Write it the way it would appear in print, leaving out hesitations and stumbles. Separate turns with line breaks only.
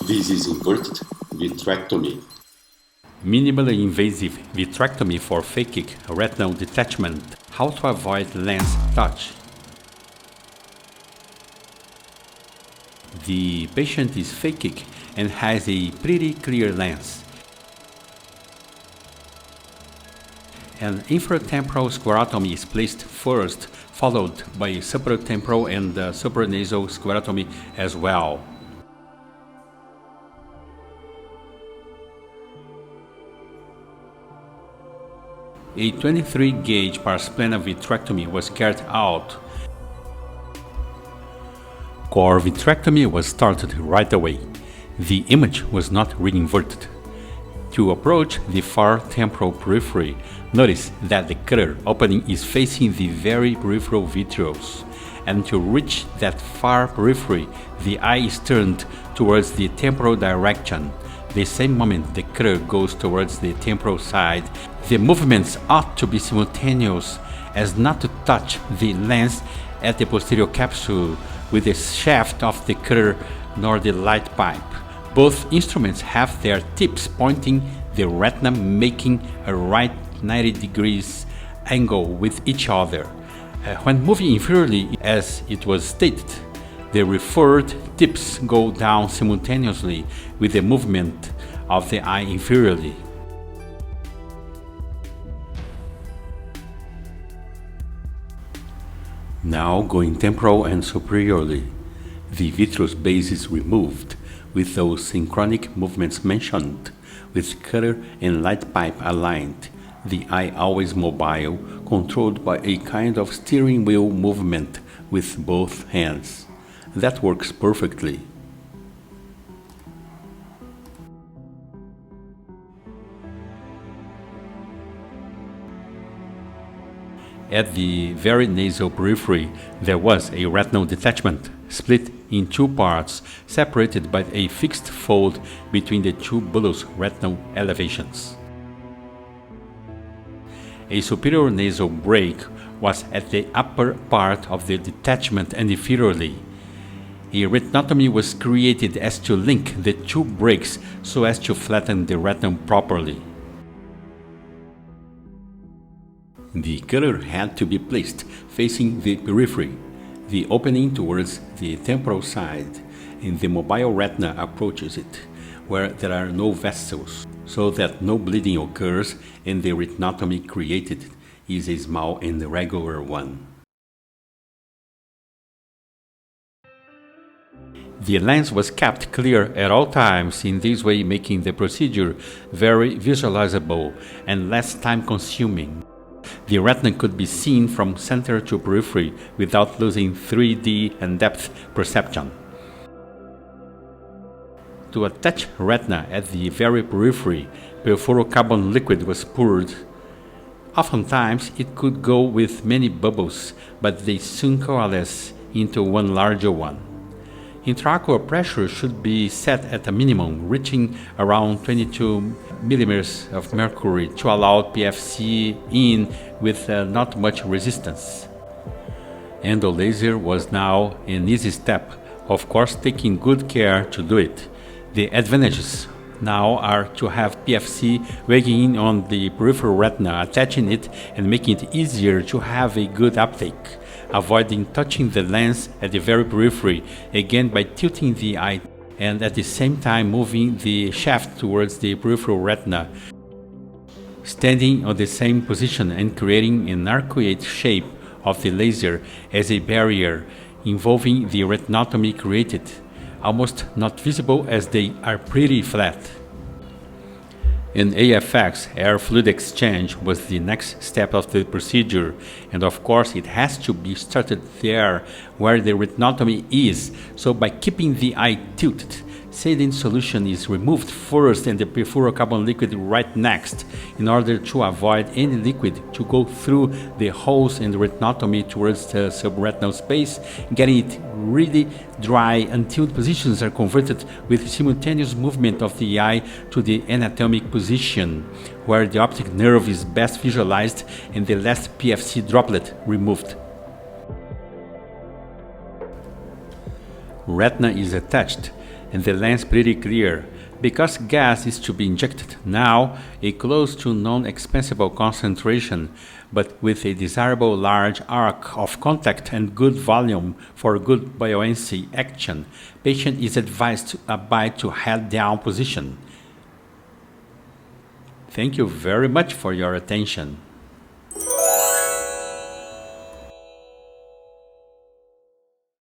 This is inverted vitrectomy.
Minimally invasive vitrectomy for phakic retinal detachment. How to avoid lens touch. The patient is phakic and has a pretty clear lens. An inferotemporal sclerotomy is placed first, followed by superotemporal and superonasal sclerotomy as well. A 23-gauge plana vitrectomy was carried out. Core vitrectomy was started right away. The image was not reinverted. To approach the far temporal periphery, notice that the cutter opening is facing the very peripheral vitreous, and to reach that far periphery, the eye is turned towards the temporal direction. The same moment the cutter goes towards the temporal side, the movements ought to be simultaneous as not to touch the lens at the posterior capsule with the shaft of the cutter nor the light pipe. Both instruments have their tips pointing the retina, making a right 90 degrees angle with each other. When moving inferiorly, as it was stated, the referred tips go down simultaneously with the movement of the eye inferiorly. Now going temporal and superiorly. The vitreous base is removed with those synchronic movements mentioned, with cutter and light pipe aligned, the eye always mobile, controlled by a kind of steering wheel movement with both hands. That works perfectly. At the very nasal periphery, there was a retinal detachment, split in two parts, separated by a fixed fold between the two bullous retinal elevations. A superior nasal break was at the upper part of the detachment and inferiorly. A retinotomy was created as to link the two breaks so as to flatten the retina properly. The cutter had to be placed facing the periphery, the opening towards the temporal side, and the mobile retina approaches it, where there are no vessels, so that no bleeding occurs and the retinotomy created is a small and regular one. The lens was kept clear at all times, in this way making the procedure very visualizable and less time-consuming. The retina could be seen from center to periphery without losing 3D and depth perception. To attach retina at the very periphery, Perfluorocarbon liquid was poured. Oftentimes it could go with many bubbles, but they soon coalesce into one larger one. Intraocular pressure should be set at a minimum, reaching around 22 millimeters of mercury to allow PFC in with not much resistance. Endolaser was now an easy step, of course taking good care to do it. The advantages now are to have PFC weighing in on the peripheral retina, attaching it and making it easier to have a good uptake, avoiding touching the lens at the very periphery, again by tilting the eye and at the same time moving the shaft towards the peripheral retina, standing on the same position and creating an arcuate shape of the laser as a barrier involving the retinotomy created, almost not visible as they are pretty flat. In AFX, air fluid exchange was the next step of the procedure, and of course it has to be started there where the retinotomy is, so by keeping the eye tilted, saline solution is removed first and the perfluorocarbon liquid right next, in order to avoid any liquid to go through the holes in the retinotomy towards the subretinal space, getting it really dry until positions are converted with simultaneous movement of the eye to the anatomic position, where the optic nerve is best visualized and the last PFC droplet removed. Retina is attached. and the lens pretty clear. Because gas is to be injected now, a close to non-expansible concentration, but with a desirable large arc of contact and good volume for good buoyancy action, patient is advised to abide to head-down position. Thank you very much for your attention.